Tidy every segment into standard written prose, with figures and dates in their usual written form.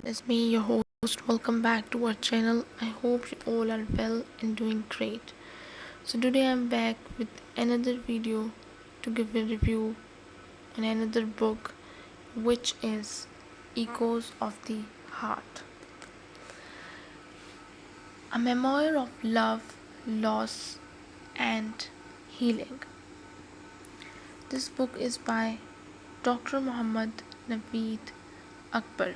It's me, your host. Welcome back to our channel. I hope you all are well and doing great. So today I'm back with another video to give a review on another book, which is Echoes of the Heart. A memoir of love, loss, and healing. This book is by Dr. Muhammad Naveed Akbar.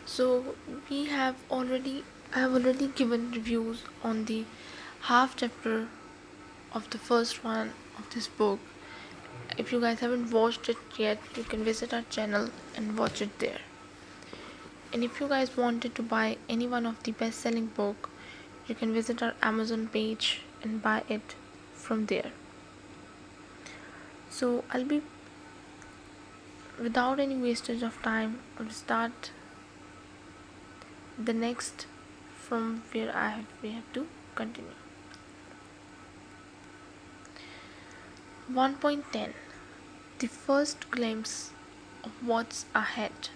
So we have already I have already given reviews on the half chapter of the first one of this book. If you guys haven't watched it yet, you can visit our channel and watch it there. And if you guys wanted to buy any one of the best selling book, you can visit our Amazon page and buy it from there. So I'll be without any wastage of time, I'll start the next from where we have to continue. 1.10 The first glimpse of what's ahead.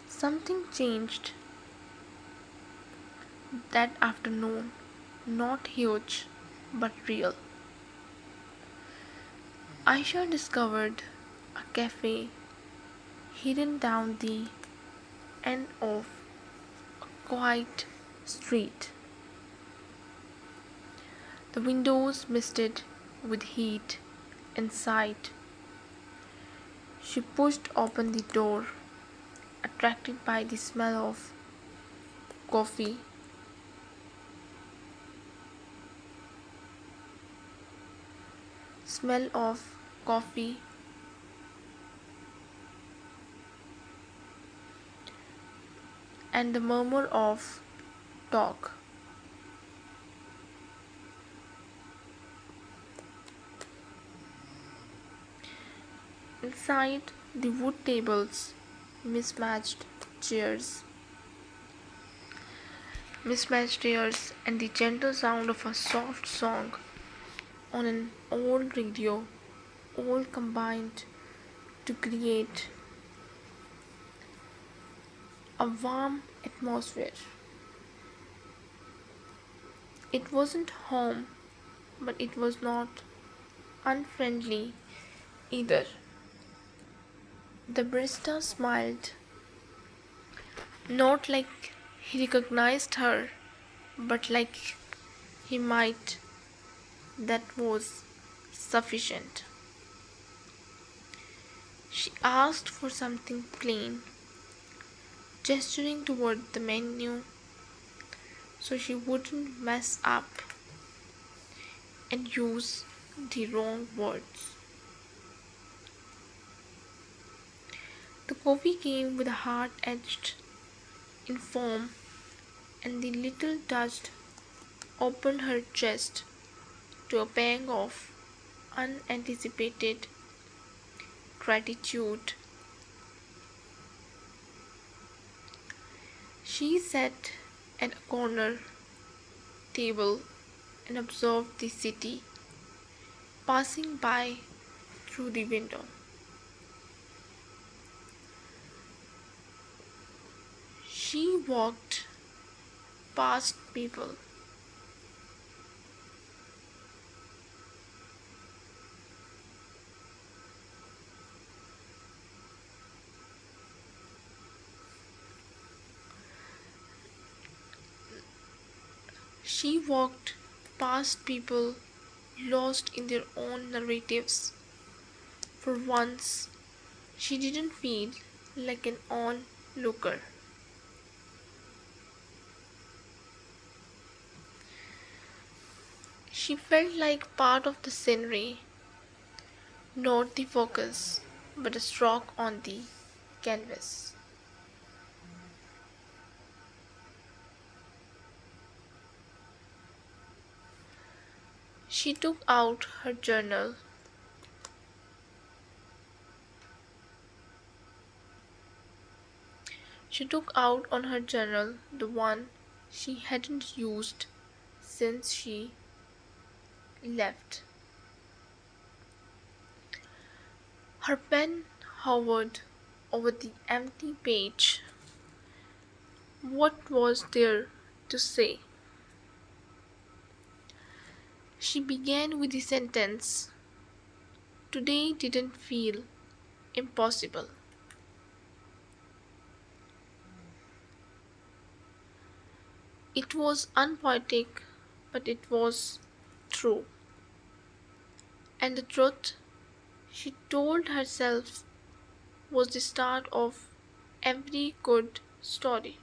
Something changed that afternoon, not huge but real. Aisha discovered a cafe hidden down the end of a quiet street. The windows misted with heat inside. She pushed open the door, attracted by the coffee, smell of coffee, and the murmur of talk. Inside the wood tables, mismatched chairs, and the gentle sound of a soft song on an old radio, all combined to create a warm atmosphere. It wasn't home, but it was not unfriendly either. The barista smiled, not like he recognized her, but like he might. That was sufficient. She asked for something plain, gesturing toward the menu so she wouldn't mess up and use the wrong words. The coffee came with a heart etched in foam, and the little dust opened her chest to a pang of unanticipated gratitude. She sat at a corner table and observed the city passing by through the window. She walked past people. She walked past people lost in their own narratives. For once, she didn't feel like an onlooker. She felt like part of the scenery, not the focus, but a stroke on the canvas. She took out her journal. She took out on her journal the one she hadn't used since she left. Her pen hovered over the empty page. What was there to say? She began with the sentence, "Today didn't feel impossible." It was unpoetic, but it was true. And the truth, she told herself, was the start of every good story.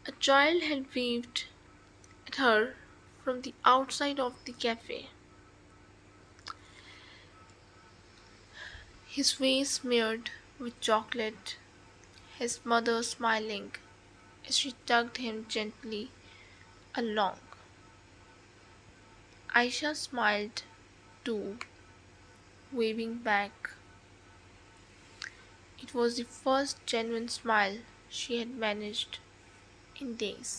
A child had waved at her from the outside of the cafe, his face smeared with chocolate, his mother smiling as she tugged him gently along. Aisha smiled too, waving back. It was the first genuine smile she had managed in days.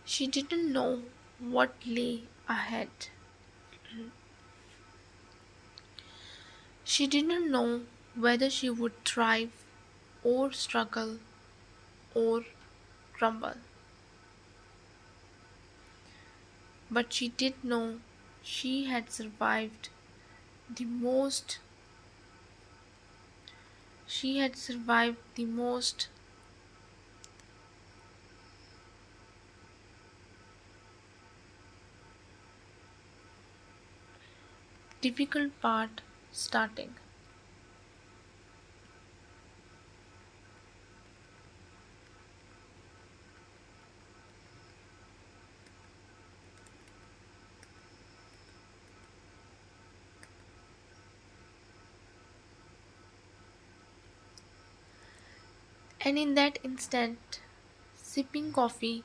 She didn't know what lay ahead. She didn't know whether she would thrive or struggle or crumble. But she did know she had survived the most she had survived the most difficult part, starting. And in that instant, sipping coffee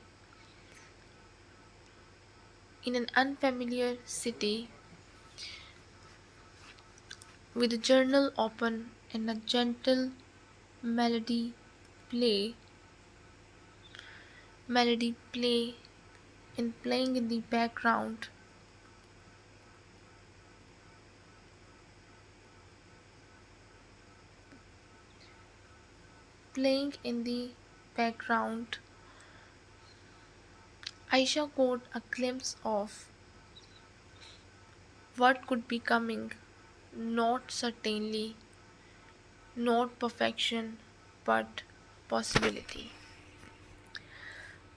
in an unfamiliar city with a journal open and a gentle melody play melody playing in the background, playing in the background, Aisha caught a glimpse of what could be coming. Not certainly, not perfection, but possibility.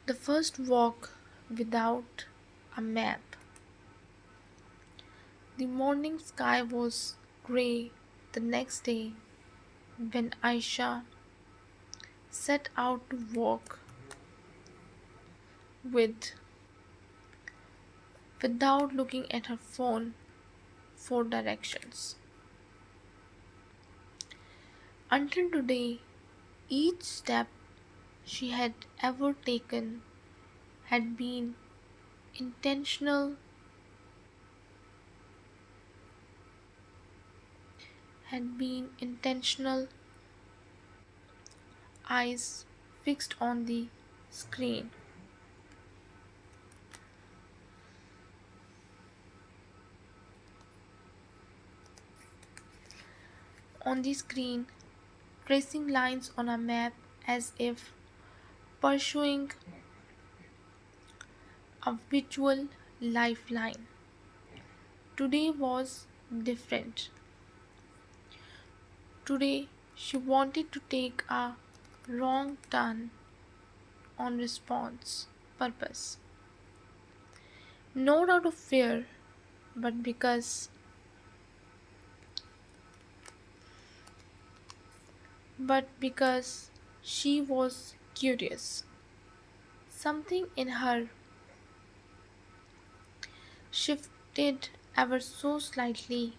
The first walk without a map. The morning sky was grey the next day when Aisha set out to walk with without looking at her phone for directions. Until today, each step she had ever taken had been intentional had been intentional, eyes fixed on the screen. On the screen, tracing lines on a map as if pursuing a visual lifeline. Today was different. Today, she wanted to take a wrong turn on response purpose. Not out of fear, but because she was curious. Something in her shifted ever so slightly,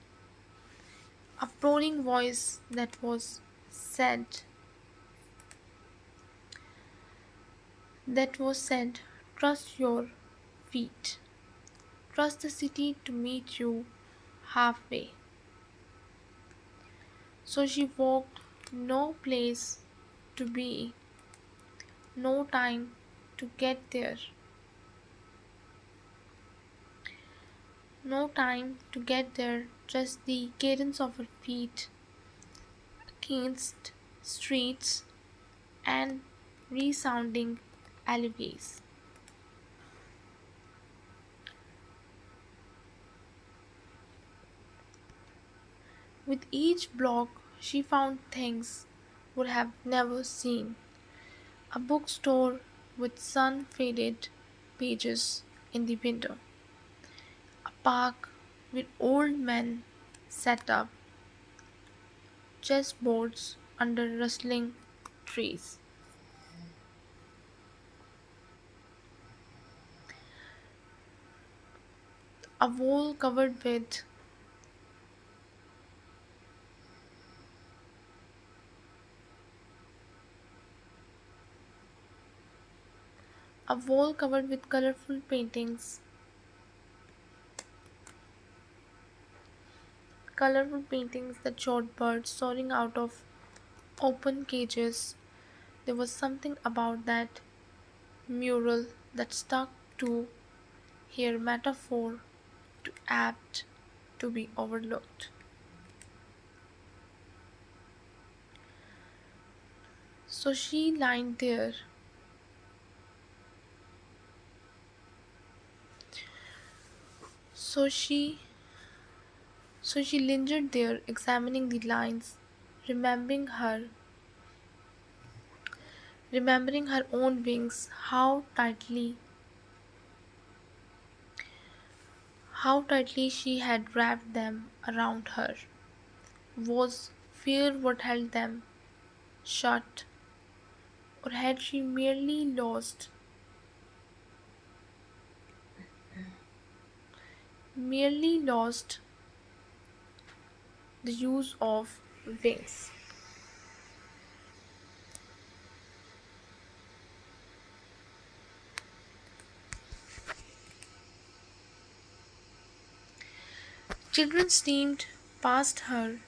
a prodding voice that was said, trust your feet. Trust the city to meet you halfway. So she walked, no place to be, no time to get there, No time to get there, just the cadence of her feet against streets and resounding alleyways. With each block, she found things would have never seen. A bookstore with sun faded pages in the window. A park with old men set up chessboards under rustling trees. A wall covered with colorful paintings, that showed birds soaring out of open cages. There was something about that mural that stuck to her metaphor, too apt to be overlooked. So she lined there. So she so she lingered there, examining the lines, remembering her remembering her own wings, how tightly she had wrapped them around her. Was fear what held them shut, or had she merely lost the use of wings? Children steamed past her,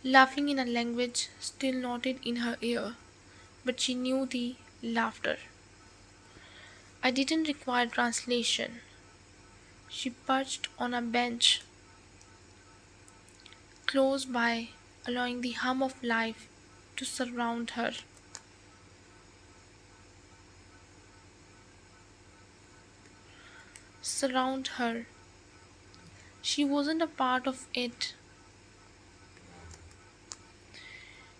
laughing in a language still knotted in her ear, but she knew the laughter. I didn't require translation. She perched on a bench close by, allowing the hum of life to surround her. Surround her. She wasn't a part of it.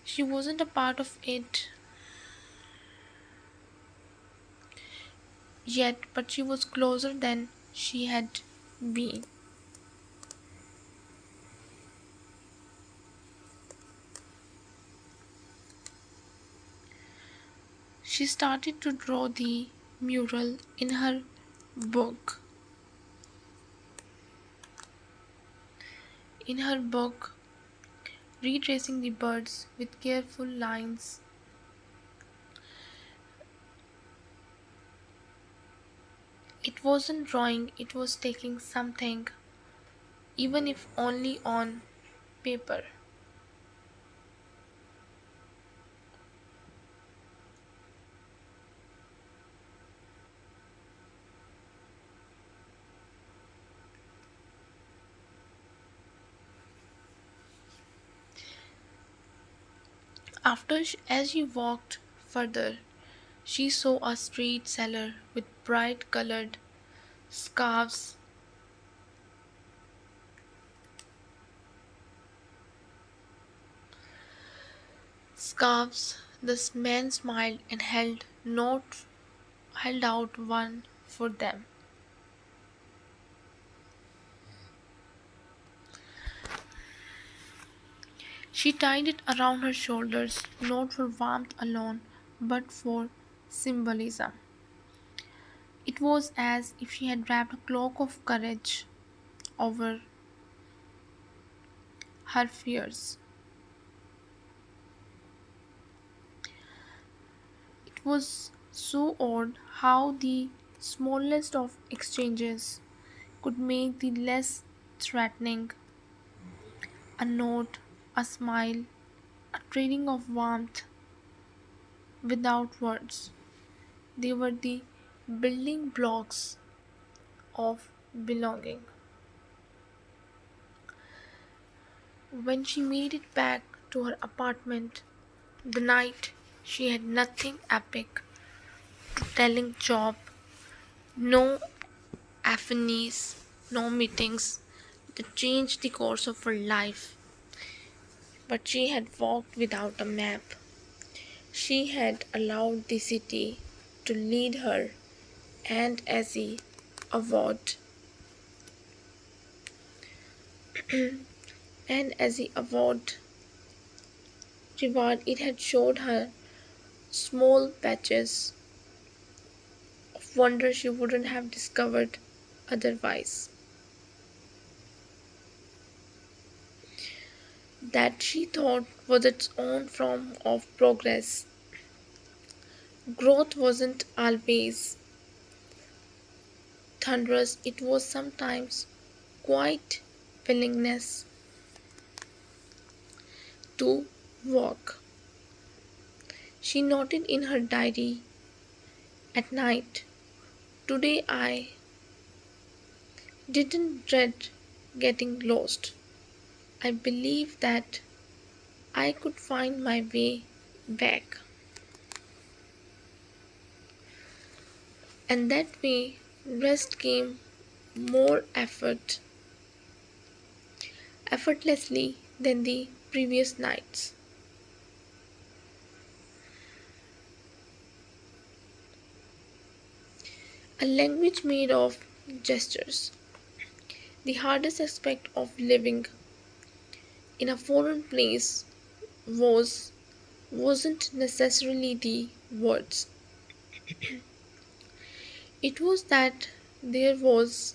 She wasn't a part of it yet, but she was closer than she had been. She started to draw the mural book. In her book, retracing the birds with careful lines. It wasn't drawing, it was taking something, even if only on paper. As she walked further, she saw a street seller with bright colored scarves. Scarves. This man smiled and held out one for them. She tied it around her shoulders, not for warmth alone, but for symbolism. It was as if she had wrapped a cloak of courage over her fears. It was so odd how the smallest of exchanges could make the less threatening. A note, a smile, a trading of warmth without words. They were the building blocks of belonging. When she made it back to her apartment the night, she had nothing epic to telling job, no epiphanies, no meetings that changed the course of her life. But she had walked without a map. She had allowed the city to lead her, and as he avowed, and as he avowed reward, it had showed her small patches of wonder she wouldn't have discovered otherwise. That she thought was its own form of progress. Growth wasn't always thunderous, it was sometimes quite willingness to walk. She noted in her diary at night, "Today I didn't dread getting lost. I believed that I could find my way back." And that way, rest came more effortlessly than the previous nights. A language made of gestures. The hardest aspect of living in a foreign place was wasn't necessarily the words. It was that there was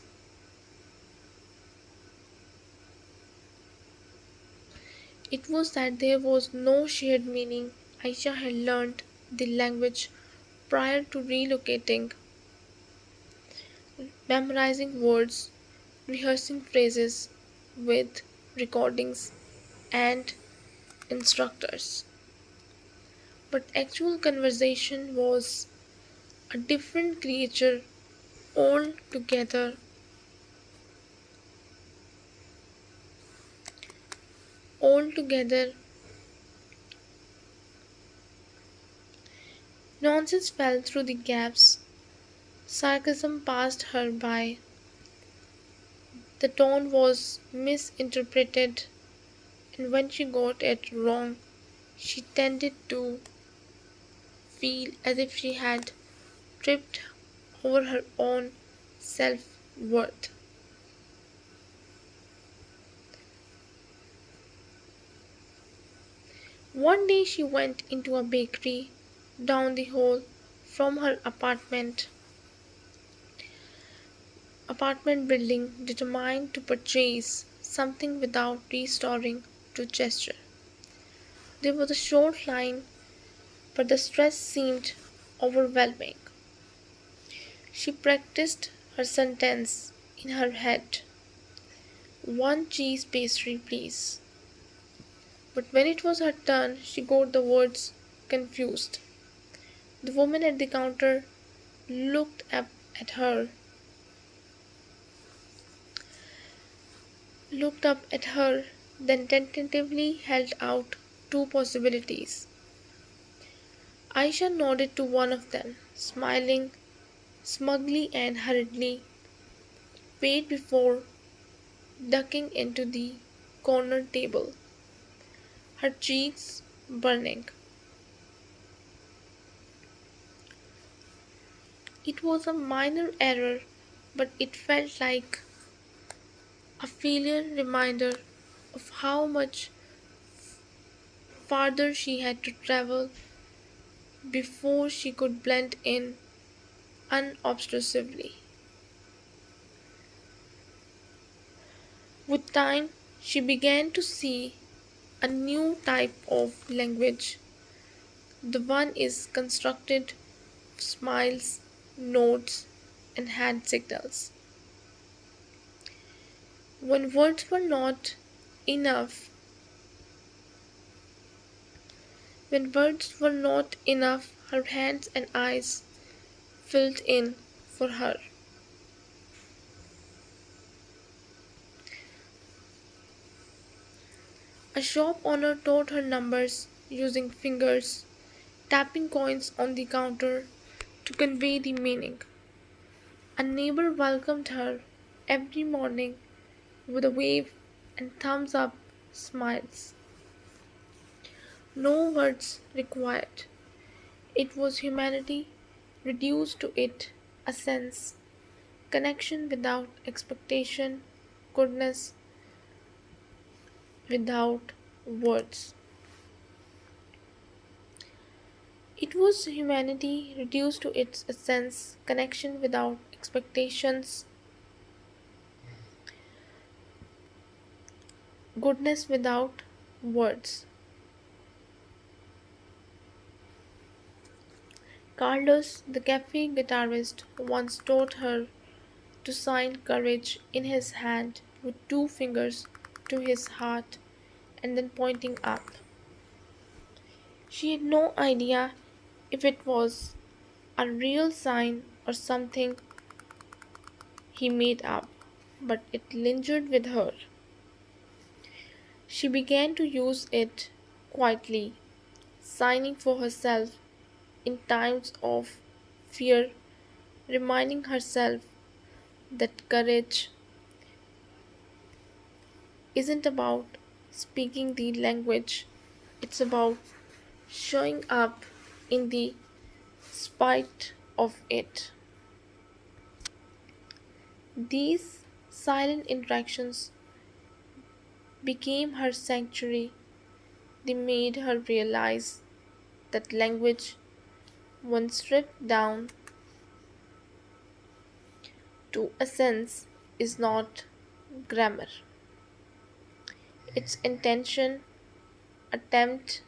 there was no shared meaning. Aisha had learned the language prior to relocating, memorizing words, rehearsing phrases with recordings and instructors. But actual conversation was a different creature altogether. Altogether, nonsense fell through the gaps. Sarcasm passed her by. The tone was misinterpreted, and when she got it wrong, she tended to feel as if she had tripped over her own self worth. One day she went into a bakery down the hall from her apartment building, determined to purchase something without restoring to gesture. There was a short line, but the stress seemed overwhelming. She practiced her sentence in her head. "One cheese pastry, please." But when it was her turn, she got the words confused. The woman at the counter looked up at her, then tentatively held out two possibilities. Aisha nodded to one of them, smiling smugly and hurriedly paid before ducking into the corner table, her cheeks burning. It was a minor error, but it felt like a failure reminder of how much farther she had to travel before she could blend in unobtrusively. With time, she began to see a new type of language. The one is constructed of smiles, nods, and hand signals. When words were not enough, her hands and eyes filled in for her. A shop owner taught her numbers using fingers, tapping coins on the counter to convey the meaning. A neighbor welcomed her every morning with a wave and thumbs up smiles. No words required. It was humanity reduced to it a sense, connection without expectation, goodness without words. It was humanity reduced to its essence, connection without expectations, goodness without words. Carlos, the cafe guitarist, once taught her to sign courage in his hand with two fingers to his heart and then pointing up. She had no idea if it was a real sign or something he made up, but it lingered with her. She began to use it quietly, signing for herself in times of fear, reminding herself that courage isn't about speaking the language, it's about showing up in the spite of it. These silent interactions became her sanctuary. They made her realize that language, once stripped down to a sense, is not grammar. Its intention, attempt,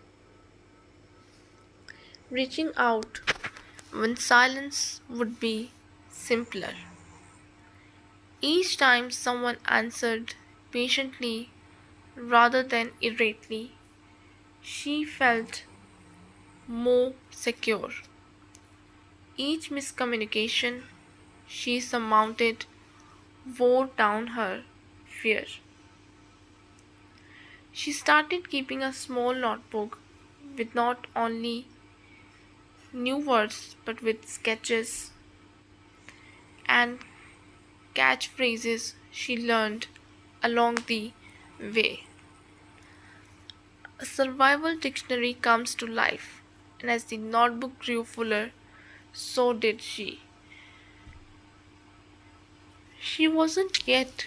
reaching out when silence would be simpler. Each time someone answered patiently rather than irately, she felt more secure. Each miscommunication she surmounted wore down her fear. She started keeping a small notebook with not only new words but with sketches and catchphrases she learned along the way. A survival dictionary comes to life, and as the notebook grew fuller, so did she. She wasn't yet,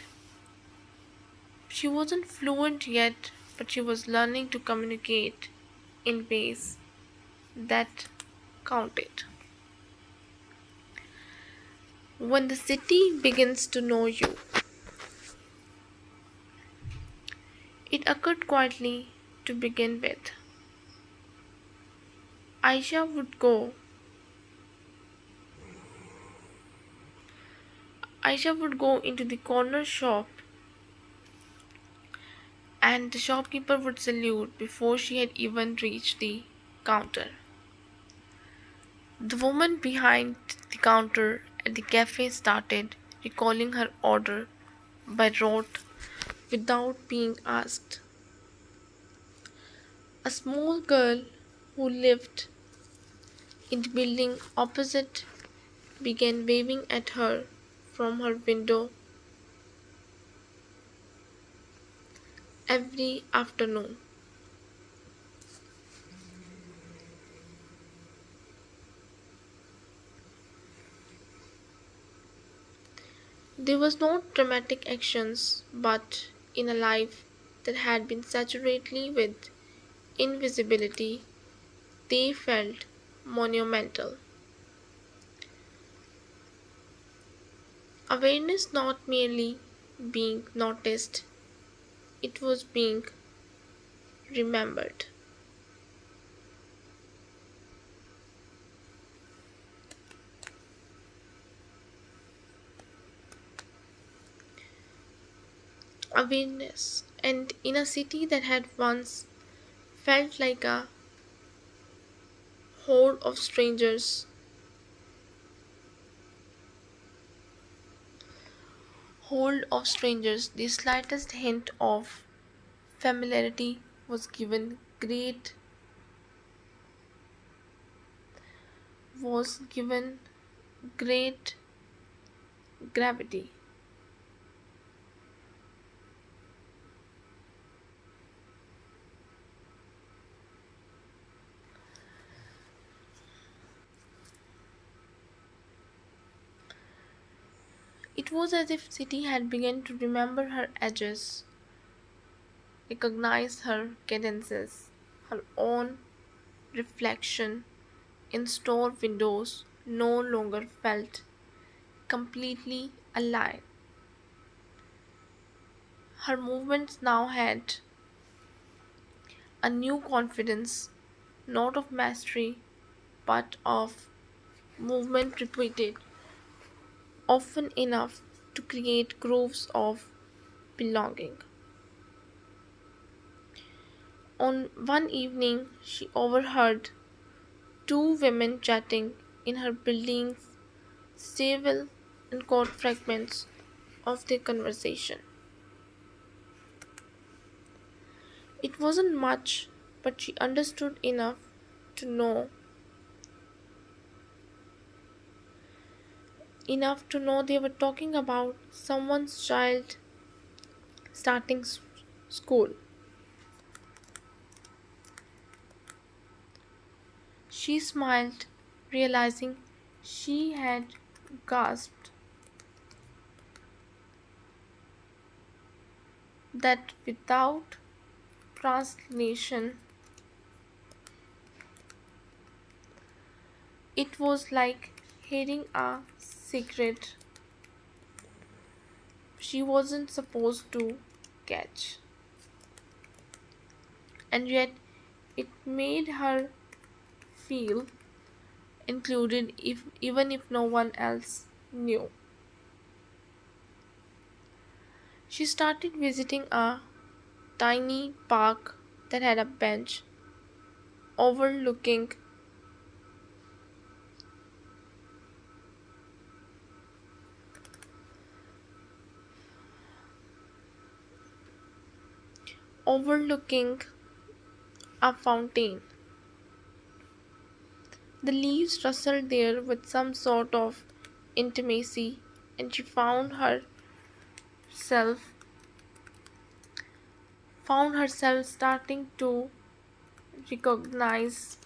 she wasn't fluent yet, but she was learning to communicate in ways that counted. When the city begins to know you, it occurred quietly to begin with. Aisha would go. Aisha would go into the corner shop and the shopkeeper would salute before she had even reached the counter. The woman behind the counter at the cafe started recalling her order by rote without being asked. A small girl who lived in the building opposite began waving at her from her window every afternoon. There was no dramatic actions, but in a life that had been saturated with invisibility, they felt monumental. Awareness not merely being noticed, it was being remembered. Awareness, and in a city that had once felt like a horde of strangers, the slightest hint of familiarity was given great was given great gravity. It was as if city had begun to remember her edges, recognize her cadences, her own reflection in store windows no longer felt completely alive. Her movements now had a new confidence, not of mastery, but of movement repeated often enough to create grooves of belonging. On one evening, she overheard two women chatting in her building's stairwell and caught fragments of their conversation. It wasn't much, but she understood to know enough to know they were talking about someone's child starting school. She smiled, realizing she had gasped that without translation it was like hearing a secret she wasn't supposed to catch. And yet it made her feel included if even if no one else knew. She started visiting a tiny park that had a bench overlooking overlooking a fountain. The leaves rustled there with some sort of intimacy, and she herself found herself starting to recognize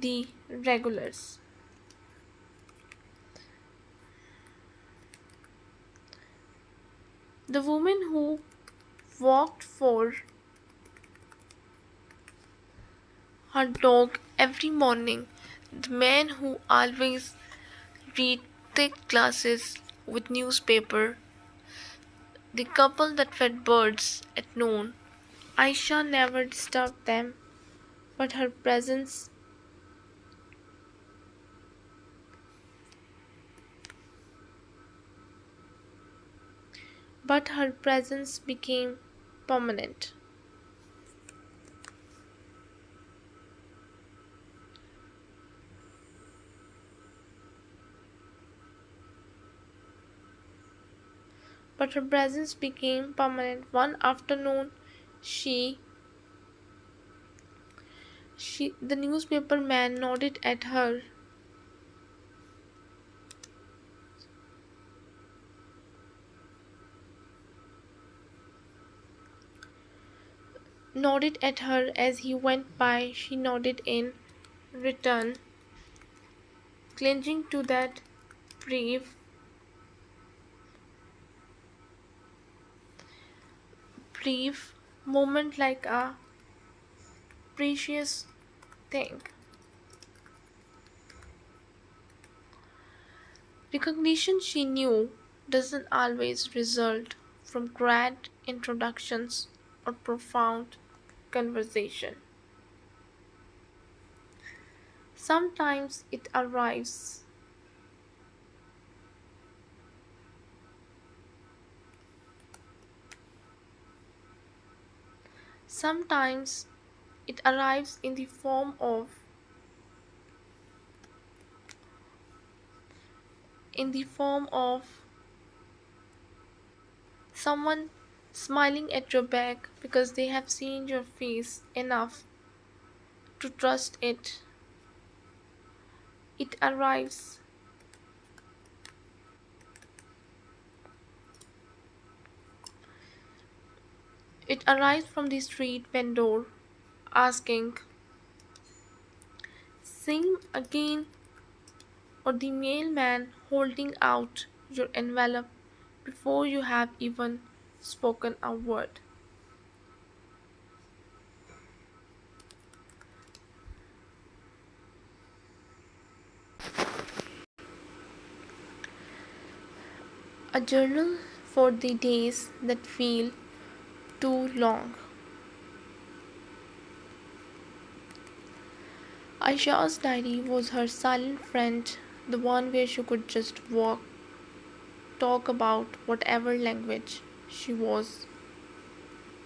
the regulars. The woman who walked for her dog every morning, the man who always read thick glasses with newspaper, the couple that fed birds at noon. Aisha never disturbed them, but her presence but her presence became permanent. But her presence became permanent. One afternoon, she the newspaper man nodded at her as he went by. She nodded in return, clinging to that brief, brief moment like a precious thing. Recognition, she knew, doesn't always result from grand introductions or profound conversation. Sometimes it arrives sometimes it arrives in the form of someone smiling at your back because they have seen your face enough to trust it. It arrives. It arrives from the street vendor asking, "Same again," or the mailman holding out your envelope before you have even spoken a word. A journal for the days that feel too long. Aisha's diary was her silent friend, the one where she could just talk about whatever language she was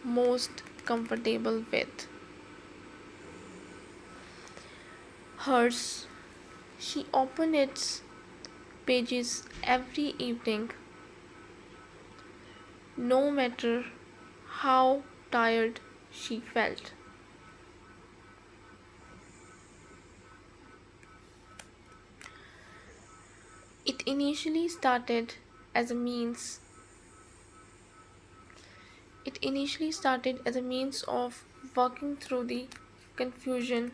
most comfortable with. Hers, she opened its pages every evening, no matter how tired she felt. It initially started as a means It initially started as a means of working through the confusion,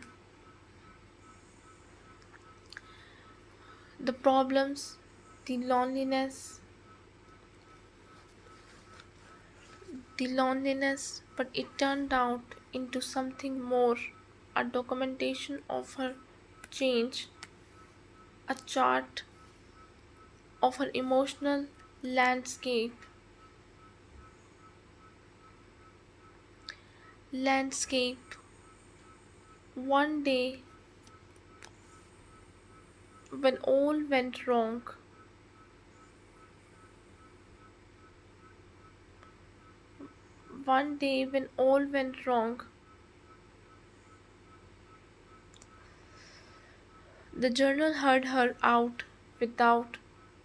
the problems, the loneliness, but it turned out into something more, a documentation of her change, a chart of her emotional landscape. Landscape. One day, when all went wrong, one day when all went wrong, the journal heard her out without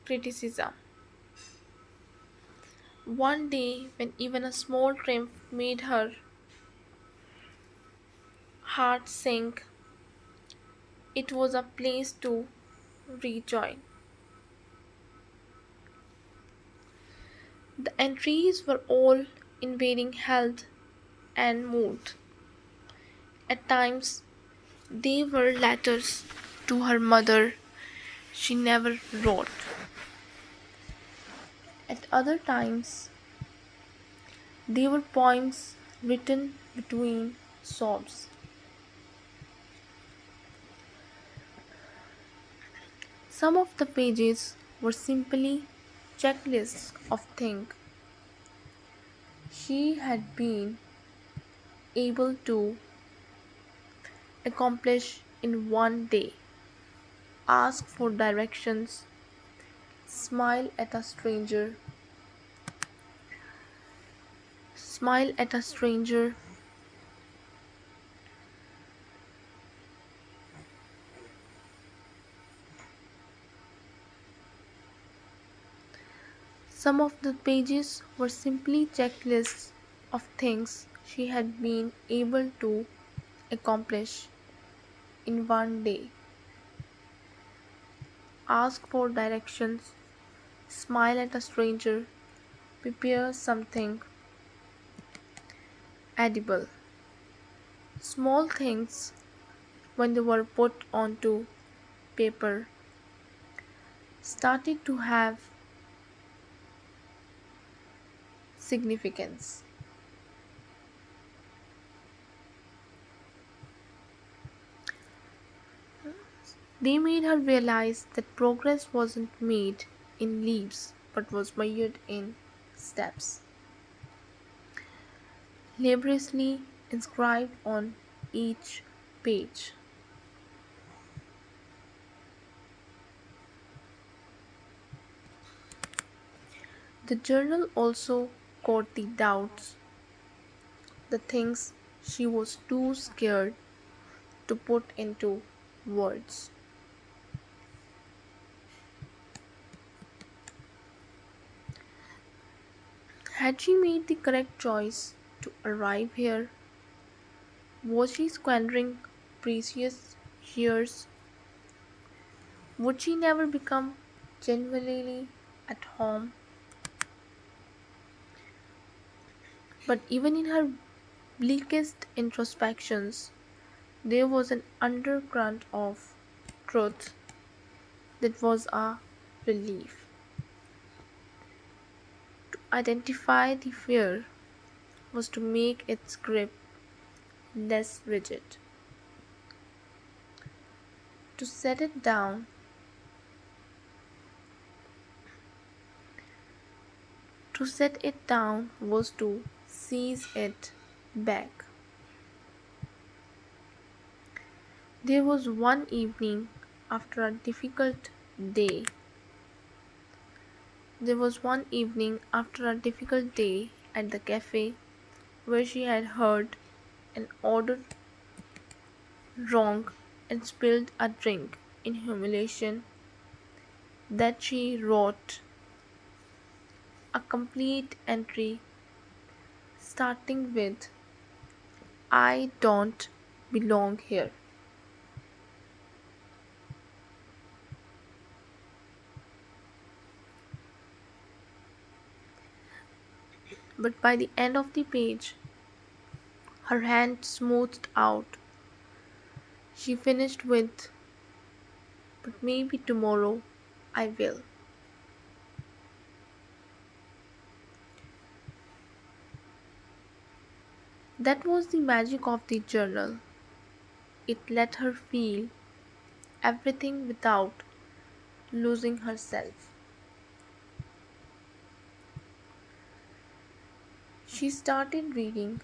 criticism. One day, when even a small triumph made her heart sink, it was a place to rejoin. The entries were all in varying health and mood. At times, they were letters to her mother she never wrote. At other times, they were poems written between sobs. Some of the pages were simply checklists of things she had been able to accomplish in one day. Ask for directions, smile at a stranger, smile at a stranger. Some of the pages were simply checklists of things she had been able to accomplish in one day. Ask for directions, smile at a stranger, prepare something edible. Small things, when they were put onto paper, started to have significance. They made her realize that progress wasn't made in leaps but was measured in steps, laboriously inscribed on each page. The journal also caught the doubts, the things she was too scared to put into words. Had she made the correct choice to arrive here? Was she squandering precious years? Would she never become genuinely at home? But even in her bleakest introspections, there was an undercurrent of truth that was a relief. To identify the fear was to make its grip less rigid. To set it down, to set it down was to seize it back. There was one evening after a difficult day. There was one evening after a difficult day at the cafe where she had heard and ordered wrong and spilled a drink in humiliation that she wrote a complete entry starting with I don't belong here. But by the end of the page, her hand smoothed out. She finished with, but maybe tomorrow I will. That was the magic of the journal. It let her feel everything without losing herself. She started reading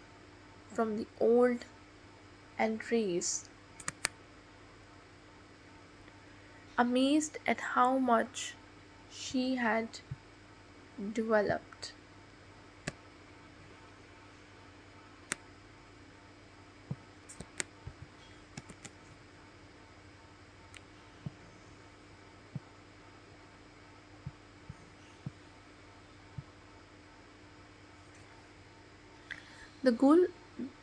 from the old entries, amazed at how much she had developed. The girl,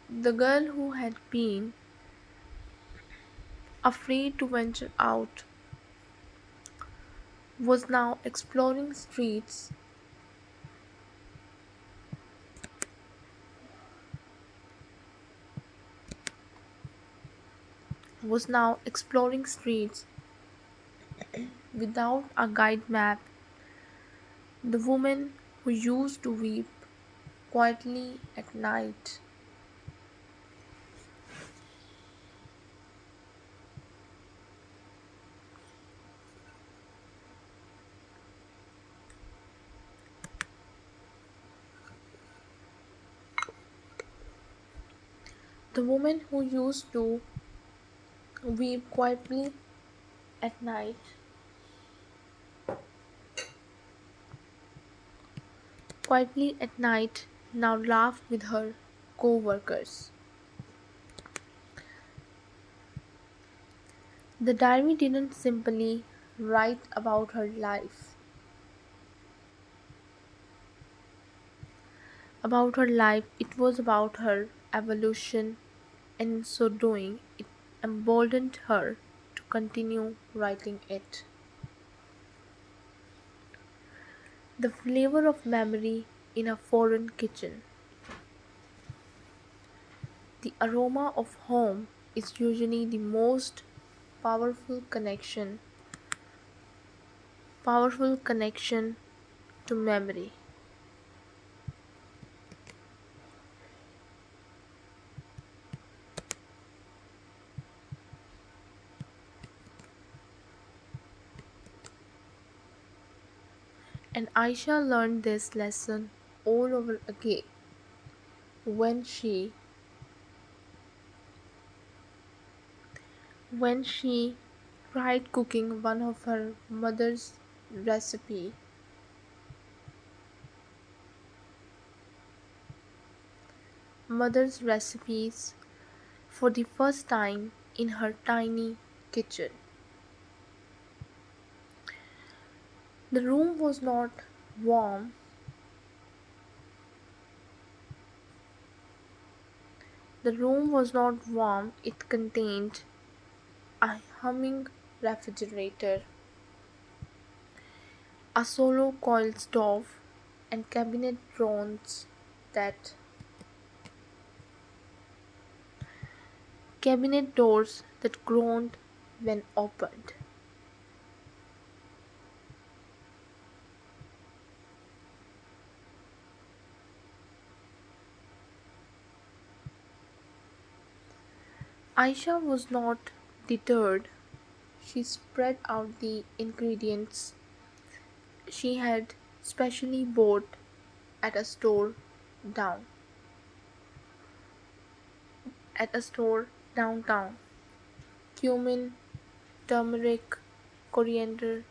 the girl who had been afraid to venture out was now exploring streets, was now exploring streets without a guide map. The woman who used to weep quietly at night. The woman who used to weep at night, quietly at night, now laughed with her co-workers. The diary didn't simply write about her life, it was about her evolution, and in so doing, it emboldened her to continue writing it. The flavor of memory in a foreign kitchen. The aroma of home is usually the most powerful connection, powerful connection to memory. And Aisha learned this lesson all over again when she tried cooking one of her recipe mother's recipes for the first time in her tiny kitchen. The room was not warm, The room was not warm, it contained a humming refrigerator, a solo coil stove, and that cabinet doors that groaned when opened. Aisha was not deterred. She spread out the ingredients she had specially bought at a store down at a store downtown. Cumin, turmeric, coriander,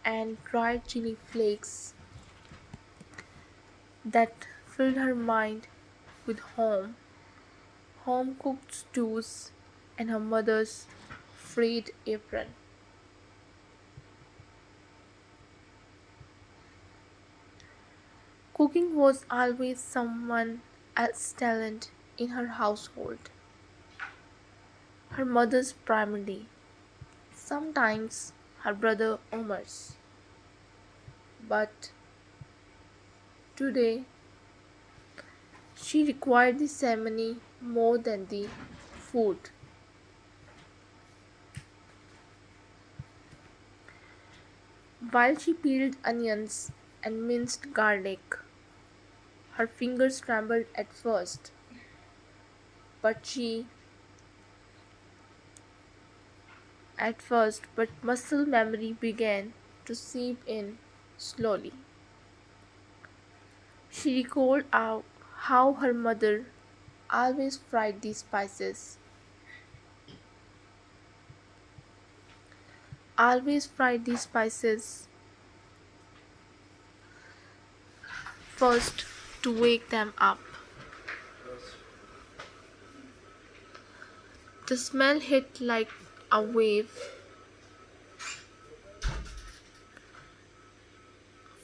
and dried chili flakes that filled her mind with home cooked stews, and her mother's frayed apron. Cooking was always someone else's talent in her household, her mother's primarily, sometimes her brother Omar's. But today she required the ceremony more than the food. While she peeled onions and minced garlic, her fingers trembled but she but muscle memory began to seep in slowly. She recalled how her mother always fried the spices, always fried the spices first to wake them up. The smell hit like a wave.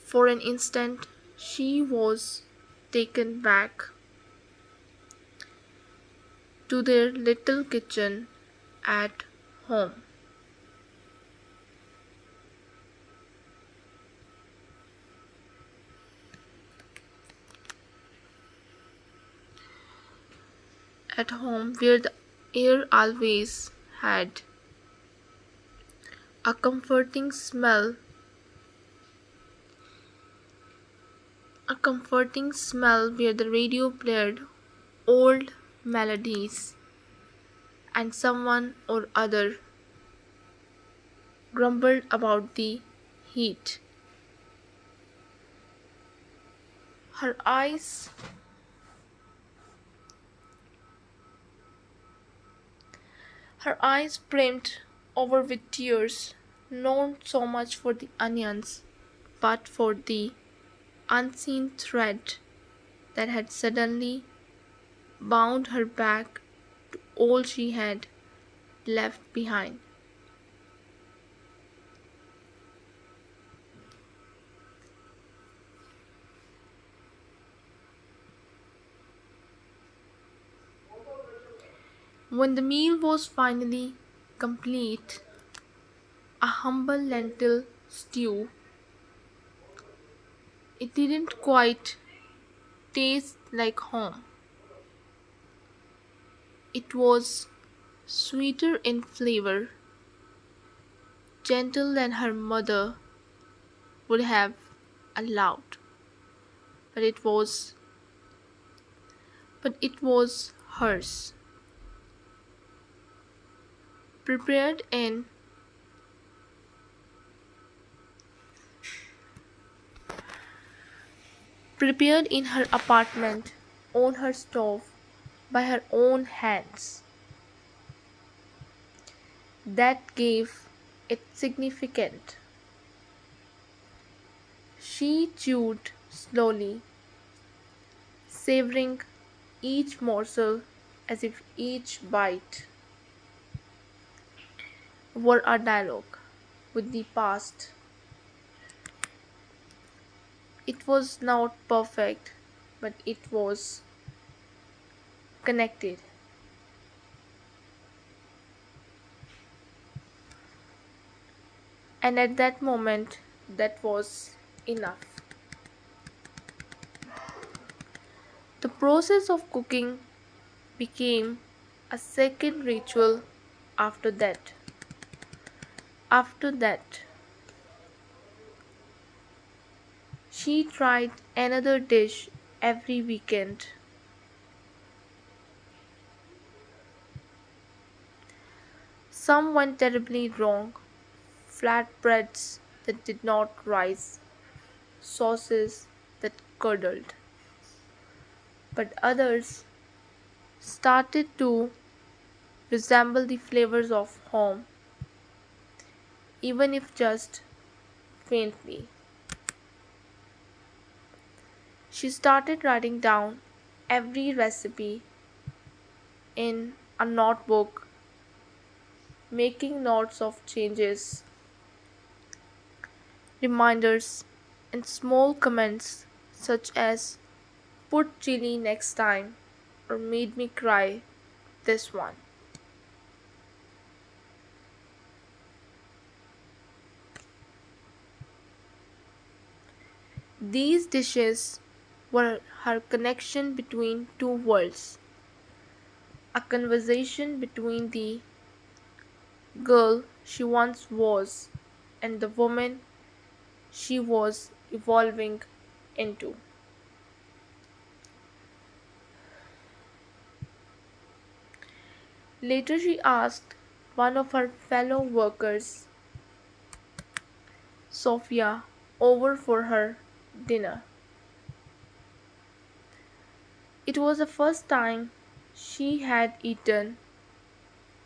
For an instant, she was taken back to their little kitchen at home. At home, where the air always had a comforting smell where the radio played old melodies and someone or other grumbled about the heat. Her eyes her eyes brimmed over with tears, not so much for the onions, but for the unseen thread that had suddenly bound her back to all she had left behind. When the meal was finally complete, a humble lentil stew, it didn't quite taste like home. It was sweeter in flavor, gentle than her mother would have allowed, but it was hers, prepared in prepared in her apartment, on her stove, by her own hands. That gave it significance. She chewed slowly, savoring each morsel as if each bite were a dialogue with the past. It was not perfect, but it was connected. And at that moment, that was enough. The process of cooking became a second ritual after that. After that, she tried another dish every weekend. Some went terribly wrong: flatbreads that did not rise, sauces that curdled. But others started to resemble the flavors of home, even if just faintly. She started writing down every recipe in a notebook, making notes of changes, reminders, and small comments such as "put chili next time" or "made me cry this one." These dishes were her connection between two worlds, a conversation between the girl she once was and the woman she was evolving into. Later, she asked one of her fellow workers, Sophia, over for her dinner. It was the first time she had eaten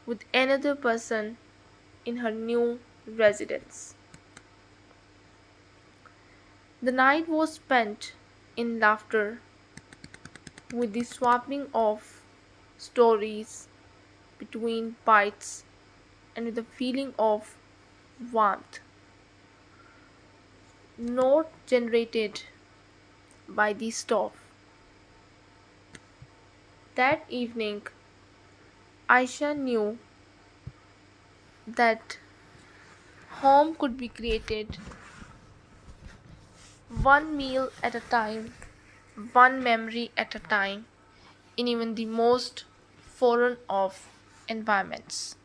with another person in her new residence. The night was spent in laughter, with the swapping of stories between bites, and with the feeling of warmth not generated by the stove. That evening, Aisha knew that home could be created one meal at a time, one memory at a time, in even the most foreign of environments.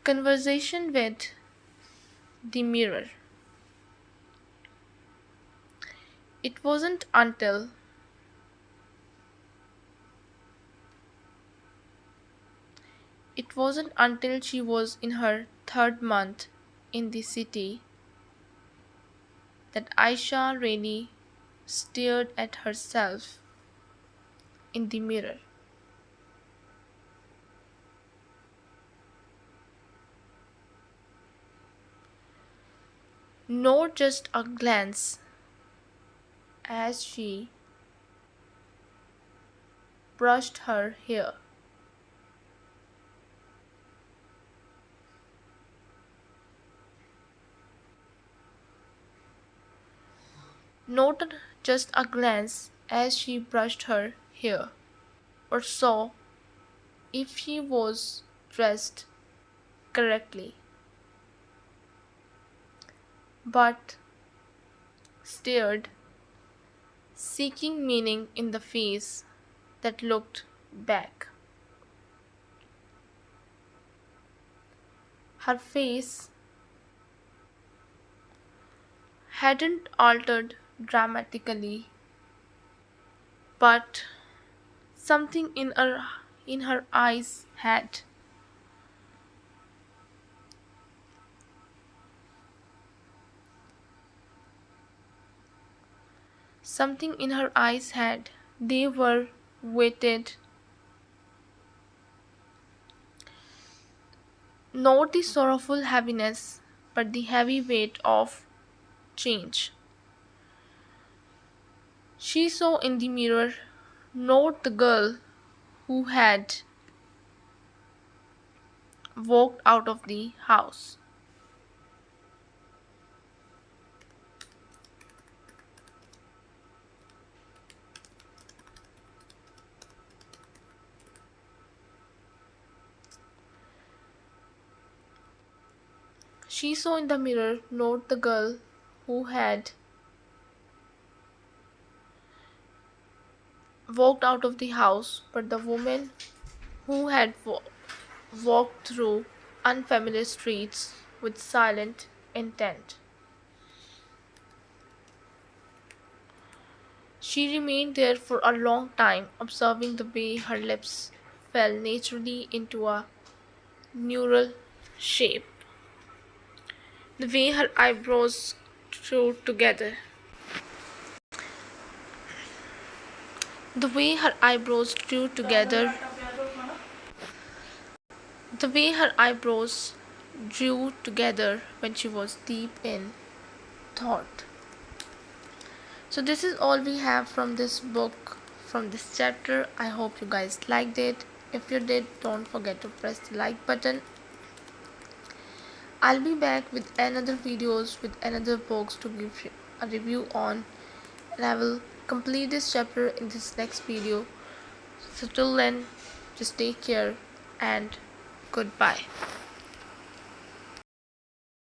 Conversation with the mirror. It wasn't until it wasn't until she was in her third month in the city that Aisha really stared at herself in the mirror. Not just a glance, as she brushed her hair. Not just a glance as she brushed her hair, or saw if she was dressed correctly, but stared, seeking meaning in the face that looked back. Her face hadn't altered dramatically, but something in her eyes had. Something in her eyes had. They were weighted, not the sorrowful heaviness, but the heavy weight of change. She saw in the mirror not the girl who had walked out of the house, She saw in the mirror not the girl who had walked out of the house, but the woman who had walked through unfamiliar streets with silent intent. She remained there for a long time, observing the way her lips fell naturally into a neural shape, the way her eyebrows drew together, the way her eyebrows drew together, the way her eyebrows drew together when she was deep in thought. So, this is all we have from this book, from this chapter. I hope you guys liked it. If you did, don't forget to press the like button. I'll be back with another videos with another books to give a review on, and I will complete this chapter in this next video. So till then, just take care and goodbye.